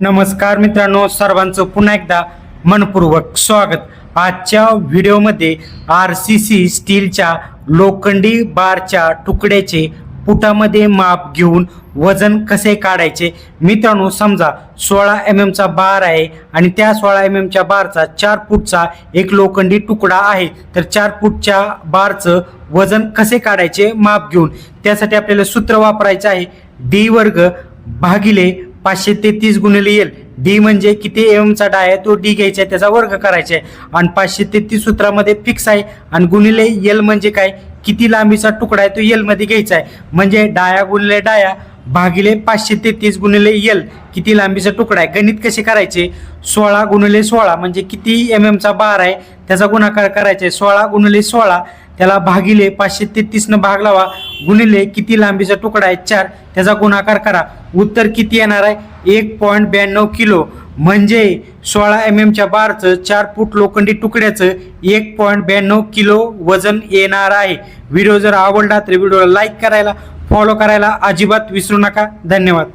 नमस्कार मित्रांनो, सर्वांचं पुन्हा एकदा मनपूर्वक स्वागत। आजच्या व्हिडिओमध्ये RCC स्टीलच्या लोखंडी बारच्या तुकड्याचे फुटामध्ये माप घेऊन वजन कसे काढायचे। मित्रांनो, समजा 16 mm चा बार आहे आणि त्या 16 mm च्या बारचा 4 फूटचा एक लोखंडी तुकडा आहे, तर 4 फूटच्या बारचं वजन कसे काढायचे माप घेऊन। त्यासाठी आपल्याला सूत्र वापरायचं आहे D वर्ग भागिले 533 गुणिले L। D म्हणजे किती mm चा डाय आहे तो D घ्यायचा आहे, त्याचा वर्ग करायचा आहे आणि 533 सूत्रामध्ये फिक्स आहे आणि गुणिले L म्हणजे काय, किती लांबीचा तुकडा आहे तो L मध्ये घ्यायचा आहे। म्हणजे डाया गुणिले डाया भागिले 533 गुणिले L, किती लांबीचा तुकडा आहे। गणित कसे करायचे, 16 गुणिले 16 म्हणजे किती mm चा बार आहे त्याचा गुणाकार करायचा आहे। 16 गुणिले 16 त्याला भागिले 533 न भाग लावा गुणिले किती लांबीचा तुकडा आहे 4, त्याचा गुणाकार करा। उत्तर किती येणार आहे, 1.92 किलो। म्हणजे 16 mm च्या बारचं 4 फूट लोखंडी तुकड्याचं 1.92 किलो वजन येणार आहे। व्हिडिओ जर आवडला तर व्हिडिओला लाईक करायला, फॉलो करायला अजिबात विसरू नका। धन्यवाद।